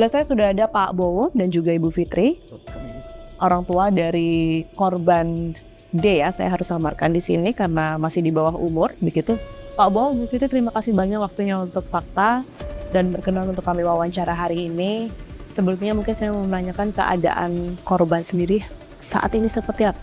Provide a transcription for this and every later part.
sebelah saya sudah ada Pak Bowo dan juga Ibu Fitri, orang tua dari korban D ya. Saya harus samarkan di sini karena masih di bawah umur, begitu. Pak Bowo, Bu Fitri, terima kasih banyak waktunya untuk fakta dan berkenan untuk kami wawancara hari ini. Sebelumnya mungkin saya mau menanyakan keadaan korban sendiri saat ini seperti apa?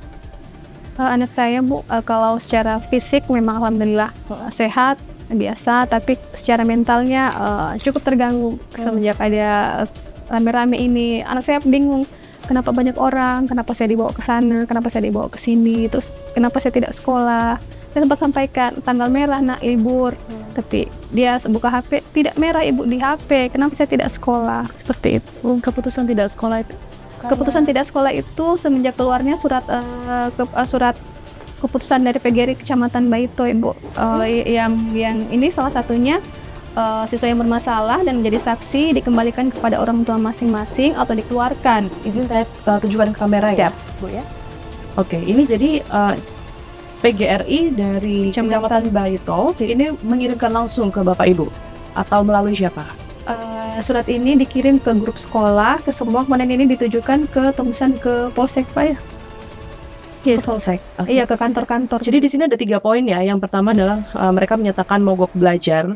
Anak saya, Bu, kalau secara fisik memang alhamdulillah sehat, biasa, tapi secara mentalnya cukup terganggu semenjak ada rame-rame ini. Anak saya bingung, kenapa banyak orang, kenapa saya dibawa ke sana, kenapa saya dibawa ke sini, terus kenapa saya tidak sekolah. Saya sempat sampaikan tanggal merah nak libur, tapi dia buka HP, tidak merah ibu di HP, kenapa saya tidak sekolah, seperti itu. Keputusan tidak sekolah itu? Keputusan tidak sekolah itu semenjak keluarnya surat keputusan dari PGRI Kecamatan Baito, Ibu. Yang ini salah satunya siswa yang bermasalah dan menjadi saksi dikembalikan kepada orang tua masing-masing atau dikeluarkan. Izin saya tunjukkan ke kamera ya, Bu ya. Oke, ini jadi PGRI dari Kecamatan Baito ini mengirimkan langsung ke Bapak Ibu atau melalui siapa? Surat ini dikirim ke grup sekolah, ke semua, kemudian ini ditujukan ke tembusan ke Polsek, Pak ya. Yes. Polsek. Okay. Iya, ke kantor-kantor. Jadi di sini ada 3 poin ya. Yang pertama adalah mereka menyatakan mogok belajar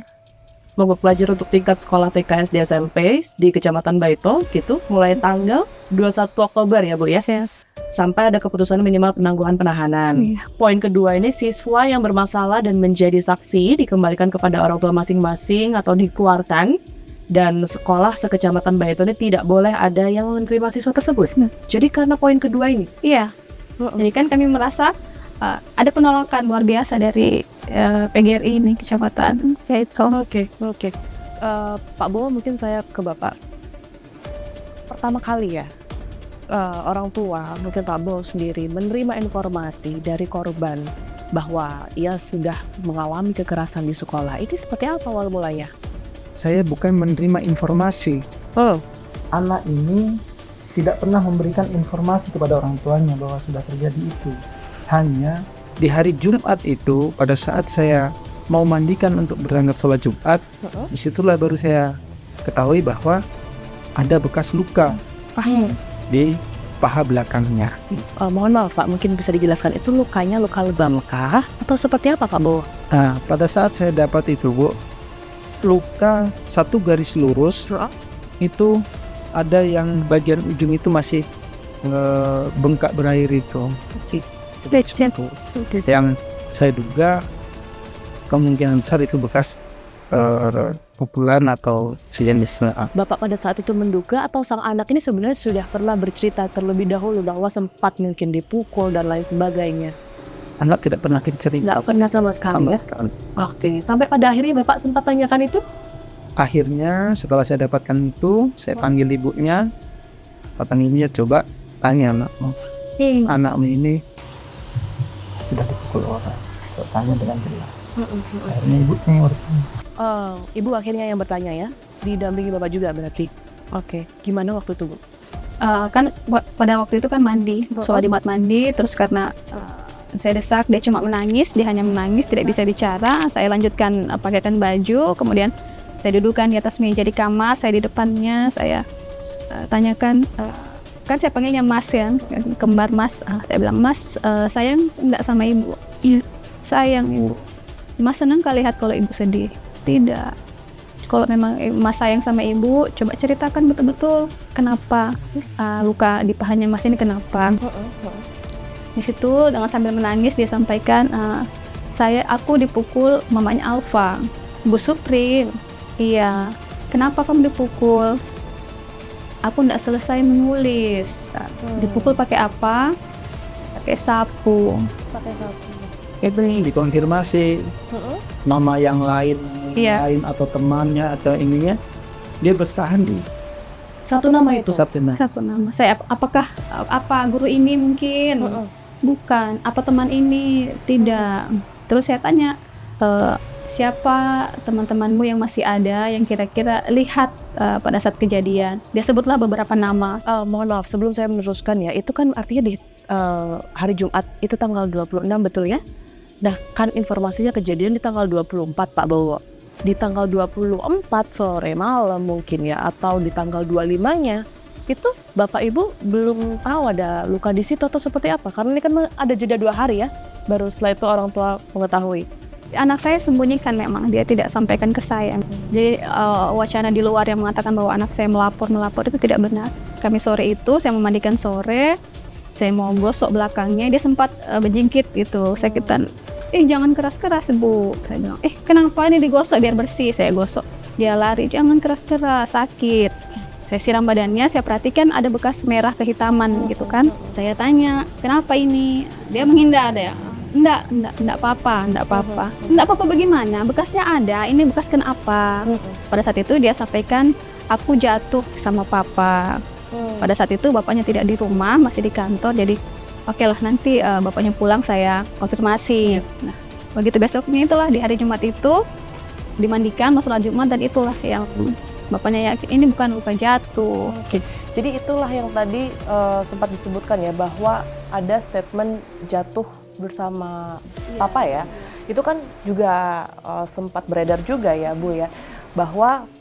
untuk tingkat sekolah TK, SD, SMP di Kecamatan Baito gitu, mulai tanggal 21 Oktober ya Bu ya. Yes. Sampai ada keputusan minimal penangguhan penahanan. Poin kedua ini siswa yang bermasalah dan menjadi saksi dikembalikan kepada orang tua masing-masing atau dikeluarkan, dan sekolah sekecamatan Baito ini tidak boleh ada yang menerima siswa tersebut. Jadi karena poin kedua ini? Iya. Jadi kan kami merasa ada penolakan luar biasa dari PGRI ini kecamatan. Oke. Pak Bowo, mungkin saya ke Bapak. Pertama kali ya, orang tua, mungkin Pak Bowo sendiri menerima informasi dari korban bahwa ia sudah mengalami kekerasan di sekolah. Ini seperti apa awal mulanya? Saya bukan menerima informasi. Anak ini tidak pernah memberikan informasi kepada orang tuanya bahwa sudah terjadi itu. Hanya di hari Jumat itu, pada saat saya mau mandikan untuk berangkat sholat Jumat, disitulah baru saya ketahui bahwa ada bekas luka di paha belakangnya. Mohon maaf Pak, mungkin bisa dijelaskan itu lukanya luka lebam kah? Atau seperti apa Pak Bowo? Nah, pada saat saya dapat itu Bu, luka satu garis lurus itu ada yang bagian ujung itu masih bengkak berair itu. Yang saya duga kemungkinan besar itu bekas pukulan atau sejenis. Bapak pada saat itu menduga atau sang anak ini sebenarnya sudah pernah bercerita terlebih dahulu bahwa sempat mungkin dipukul dan lain sebagainya? Anak tidak pernah cerita. Nggak pernah sama sekali ya? Oke, sampai pada akhirnya Bapak sempat tanyakan itu? Akhirnya setelah saya dapatkan itu, saya panggil ibunya. Kata ibunya, coba tanya anakmu. Anakmu ini sudah dipukul orang. Tanya dengan jelas. Akhirnya ibunya yang bertanya. Ibu akhirnya yang bertanya ya? Didampingi Bapak juga berarti? Oke, gimana waktu itu Bu? Kan pada waktu itu kan mandi, sholat Jumat mandi, terus karena saya desak, dia cuma menangis, dia hanya menangis, tidak bisa bicara. Saya lanjutkan pakaikan baju, kemudian saya dudukkan di atas meja di kamar, saya di depannya, saya tanyakan, kan saya panggilnya Mas ya, kembar Mas. Saya bilang, Mas, sayang enggak sama ibu? Iya, sayang ibu. Mas senang kali lihat kalau ibu sedih? Tidak. Kalau memang Mas sayang sama ibu, coba ceritakan betul-betul kenapa luka di pahanya Mas ini kenapa. Di situ dengan sambil menangis dia sampaikan, aku dipukul mamanya Alfa, Bu Supri. Iya, kenapa kamu dipukul? Aku tidak selesai menulis. Dipukul pakai apa? Pakai sapu. Itu dikonfirmasi nama yang lain, lain atau temannya atau ininya, dia bertahan di satu nama itu. Satu nama. Saya apa guru ini mungkin? Bukan. Apa teman ini? Tidak. Terus saya tanya, siapa teman-temanmu yang masih ada yang kira-kira lihat pada saat kejadian? Dia sebutlah beberapa nama. Mohon maaf, sebelum saya meneruskan ya, itu kan artinya di hari Jumat itu tanggal 26 betul ya? Nah kan informasinya kejadian di tanggal 24 Pak Bowo. di tanggal 24 sore malam mungkin ya, atau di tanggal 25-nya, itu Bapak Ibu belum tahu ada luka di situ atau seperti apa? Karena ini kan ada jeda 2 hari ya, baru setelah itu orang tua mengetahui. Anak saya sembunyikan memang, dia tidak sampaikan ke saya. Jadi wacana di luar yang mengatakan bahwa anak saya melapor itu tidak benar. Kami sore itu, saya memandikan sore, saya mau gosok belakangnya, dia sempat berjingkit gitu, sakitan. Jangan keras-keras Bu. Saya bilang, kenapa ini digosok biar bersih? Saya gosok. Dia lari, jangan keras-keras, sakit. Saya siram badannya, saya perhatikan ada bekas merah kehitaman gitu kan. Saya tanya, kenapa ini? Dia menghindar ya. Enggak apa-apa. Enggak apa-apa bagaimana? Bekasnya ada, ini bekas kenapa? Pada saat itu dia sampaikan, aku jatuh sama papa. Pada saat itu bapaknya tidak di rumah, masih di kantor, jadi oke lah nanti bapaknya pulang saya konfirmasi. Nah, begitu besoknya itulah di hari Jumat itu dimandikan, mau sholat Jumat, dan itulah yang bapaknya yakin ini bukan luka jatuh. Jadi itulah yang tadi sempat disebutkan ya, bahwa ada statement jatuh bersama papa ya. Itu kan juga sempat beredar juga ya Bu ya, bahwa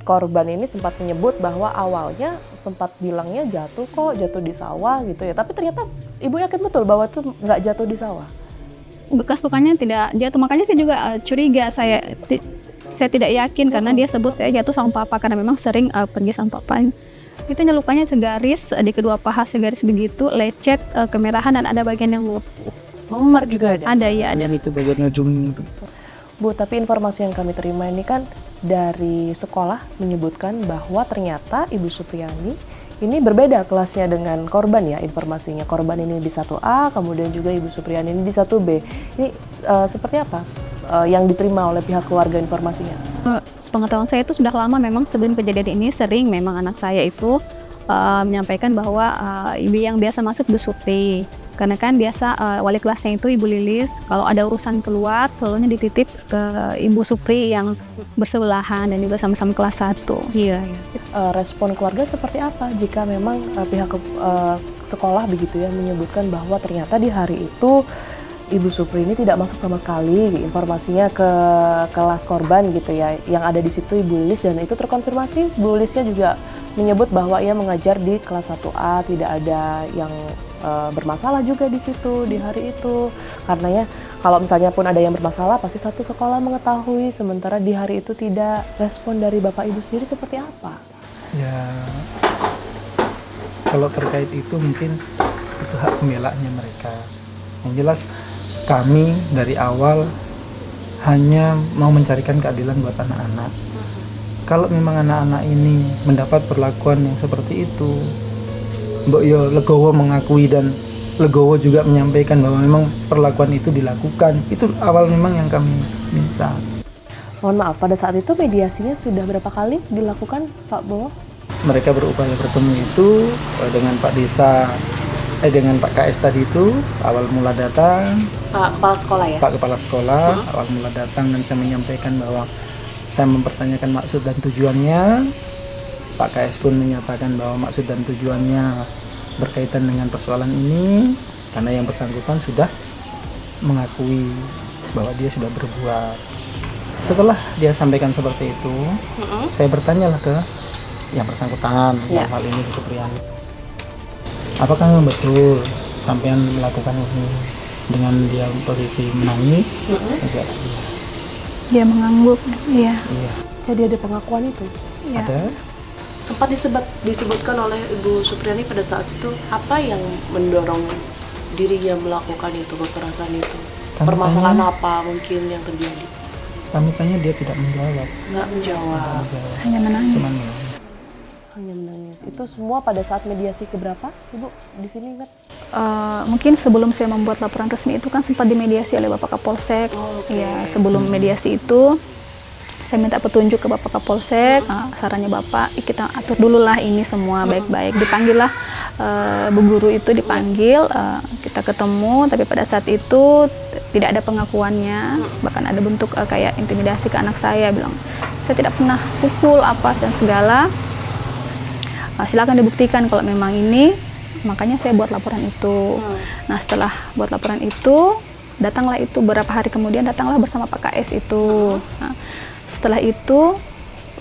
korban ini sempat menyebut bahwa awalnya sempat bilangnya jatuh di sawah gitu ya, tapi ternyata Ibu yakin betul bahwa itu nggak jatuh di sawah? Bekas lukanya tidak jatuh, makanya saya juga curiga, saya tidak yakin karena dia sebut saya jatuh sama papa karena memang sering pergi sama papa. Itu lukanya segaris di kedua paha, segaris begitu, lecet, kemerahan, dan ada bagian yang memar juga ada? Ada ya, ada. Dan itu bagian ujung. Bu, tapi informasi yang kami terima ini kan dari sekolah menyebutkan bahwa ternyata Ibu Supriyani ini berbeda kelasnya dengan korban ya, informasinya. Korban ini di 1A, kemudian juga Ibu Supriyani ini di 1B. Ini seperti apa yang diterima oleh pihak keluarga informasinya? Sepengetahuan saya itu sudah lama, memang sebelum kejadian ini sering memang anak saya itu menyampaikan bahwa ibu yang biasa masuk Ibu Supri. Karena kan biasa wali kelasnya itu Ibu Lilis, kalau ada urusan keluar selalunya dititip ke Ibu Supri yang bersebelahan dan juga sama-sama kelas 1. Iya. Respon keluarga seperti apa jika memang pihak sekolah begitu ya menyebutkan bahwa ternyata di hari itu Ibu Supri ini tidak masuk sama sekali, informasinya ke kelas korban gitu ya, yang ada di situ Ibu Lilis, dan itu terkonfirmasi. Bu Lilisnya juga menyebut bahwa ia mengajar di kelas 1A, tidak ada yang bermasalah juga di situ di hari itu. Karena ya kalau misalnya pun ada yang bermasalah pasti satu sekolah mengetahui, sementara di hari itu tidak. Respon dari Bapak Ibu sendiri seperti apa? Ya, kalau terkait itu mungkin itu hak pembelanya mereka. Yang jelas kami dari awal hanya mau mencarikan keadilan buat anak-anak. Kalau memang anak-anak ini mendapat perlakuan yang seperti itu, Mbok Yo legowo mengakui dan legowo juga menyampaikan bahwa memang perlakuan itu dilakukan. Itu awal memang yang kami minta. Mohon maaf, pada saat itu mediasinya sudah berapa kali dilakukan, Pak Bowo? Mereka berupaya bertemu itu dengan Pak Desa, dengan Pak KS tadi itu awal mula datang. Pak Kepala Sekolah ya? Pak Kepala Sekolah awal mula datang, dan saya menyampaikan bahwa saya mempertanyakan maksud dan tujuannya. Pak KS pun menyatakan bahwa maksud dan tujuannya berkaitan dengan persoalan ini karena yang bersangkutan sudah mengakui bahwa dia sudah berbuat. Setelah dia sampaikan seperti itu, saya bertanyalah ke yang bersangkutan, dalam hal ini Bu Supriyani. Apakah memang betul sampean melakukan ini? Dengan dia posisi menangis, Dia mengangguk, iya. Jadi ada pengakuan itu? Iya. Ada. Sempat disebutkan oleh Ibu Supriyani pada saat itu, apa yang mendorong dirinya melakukan itu, kekerasan itu? Permasalahan apa mungkin yang terjadi? Kami tanya, dia tidak menjawab. Nggak menjawab. Hanya menangis. Cuman ya. Hanya menangis. Itu semua pada saat mediasi keberapa, Ibu? Di sini ingat? Mungkin sebelum saya membuat laporan resmi itu kan sempat dimediasi oleh Bapak Kapolsek. Ya, sebelum mediasi itu saya minta petunjuk ke Bapak Kapolsek. Sarannya Bapak, kita atur dulu lah ini semua baik-baik. Dipanggil lah Bu Guru itu dipanggil, kita ketemu. Tapi pada saat itu tidak ada pengakuannya, bahkan ada bentuk kayak intimidasi ke anak saya, bilang saya tidak pernah pukul apa dan segala. Silakan dibuktikan kalau memang ini. Makanya saya buat laporan itu. Nah, setelah buat laporan itu, datanglah itu beberapa hari kemudian, datanglah bersama Pak KS itu. Nah, setelah itu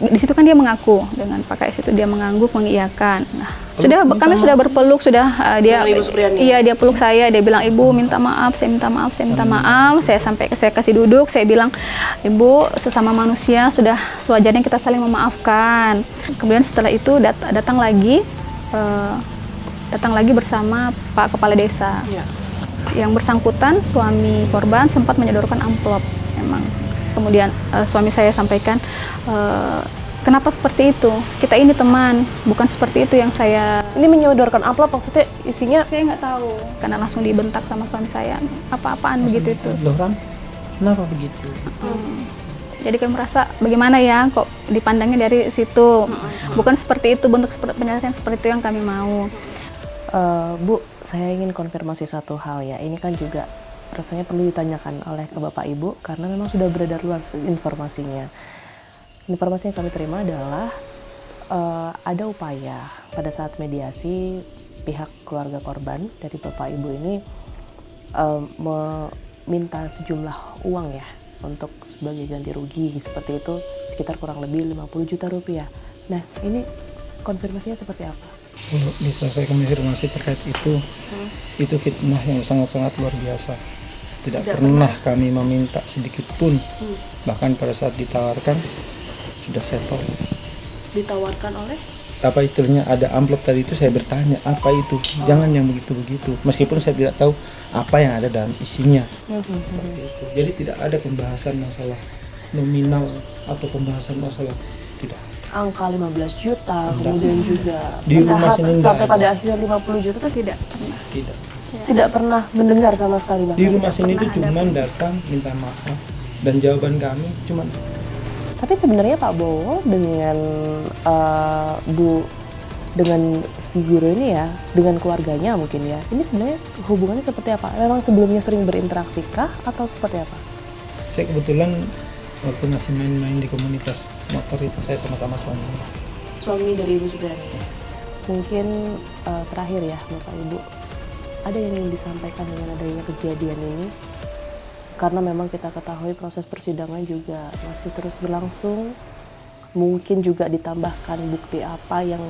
di situ kan dia mengaku dengan Pak KS itu, dia mengangguk mengiyakan. Nah, kami sudah berpeluk, dia Ibu Supriyani. iya, dia peluk saya, dia bilang, "Ibu minta maaf, saya minta maaf, saya minta maaf." Saya kasih duduk, saya bilang, "Ibu, sesama manusia sudah sewajarnya kita saling memaafkan." Kemudian setelah itu datang lagi bersama Pak Kepala Desa. Iya. Yang bersangkutan, suami korban, sempat menyodorkan amplop memang. Kemudian suami saya sampaikan, "Kenapa seperti itu? Kita ini teman, bukan seperti itu yang saya..." Ini menyodorkan amplop maksudnya isinya Saya nggak tahu, karena langsung dibentak sama suami saya, apa-apaan begitu itu. Loh Ran, kenapa begitu? Jadi kami merasa bagaimana ya, kok dipandangnya dari situ. Bukan seperti itu, bentuk penyelesaian seperti itu yang kami mau. Bu, saya ingin konfirmasi satu hal ya. Ini kan juga rasanya perlu ditanyakan oleh ke Bapak Ibu karena memang sudah beredar luas informasinya. Informasi yang kami terima adalah ada upaya pada saat mediasi pihak keluarga korban dari Bapak Ibu ini meminta sejumlah uang ya untuk sebagai ganti rugi seperti itu, sekitar kurang lebih 50 juta rupiah. Nah, ini konfirmasinya seperti apa? Untuk diselesaikan konfirmasi terkait itu fitnah yang sangat-sangat luar biasa. Tidak pernah kami meminta sedikit pun. Bahkan pada saat ditawarkan sudah saya tolak. Ditawarkan oleh? Apa istilahnya, ada amplop tadi itu, saya bertanya apa itu, jangan yang begitu-begitu, meskipun saya tidak tahu apa yang ada dalam isinya. Seperti itu. Jadi tidak ada pembahasan masalah nominal atau pembahasan masalah, tidak. Angka 15 juta, kemudian juga Di rumah sini enggak sampai ada. pada akhirnya 50 juta itu Tidak. tidak pernah mendengar sama sekali Bang. Di rumah sini itu cuma datang minta maaf dan jawaban kami cuma Tapi sebenarnya Pak Bowo dengan dengan si guru ini ya, dengan keluarganya mungkin ya, ini sebenarnya hubungannya seperti apa? Memang sebelumnya sering berinteraksi kah atau seperti apa? saya kebetulan waktu masih main-main di komunitas motor itu saya sama-sama suami. Suami dari Ibu Supriyani. Mungkin terakhir ya Bapak Ibu, ada yang ingin disampaikan dengan adanya kejadian ini? Karena memang kita ketahui proses persidangan juga masih terus berlangsung. Mungkin juga ditambahkan bukti apa yang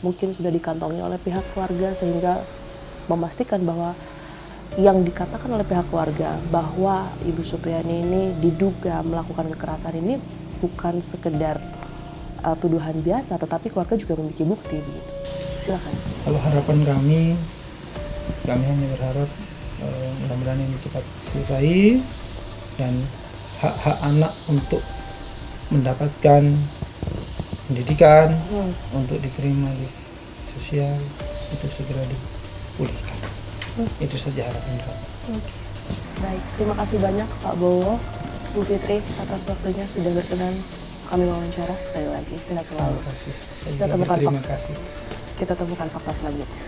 mungkin sudah dikantongi oleh pihak keluarga sehingga memastikan bahwa yang dikatakan oleh pihak keluarga bahwa Ibu Supriyani ini diduga melakukan kekerasan ini bukan sekedar tuduhan biasa, tetapi keluarga juga memiliki bukti. Begitu. Silakan. Kalau harapan kami hanya berharap mudah-mudahan ini cepat selesai dan hak-hak anak untuk mendapatkan pendidikan, untuk diterima di sosial itu segera dipulihkan. Itu saja harapan kami. Baik, terima kasih banyak Pak Bowo, Bu Fitri atas waktunya sudah berkenan kami wawancara sekali lagi. Sehat selalu. Terima kasih. Saya Kita juga temukan berterima kasih. Kita temukan fakta selanjutnya.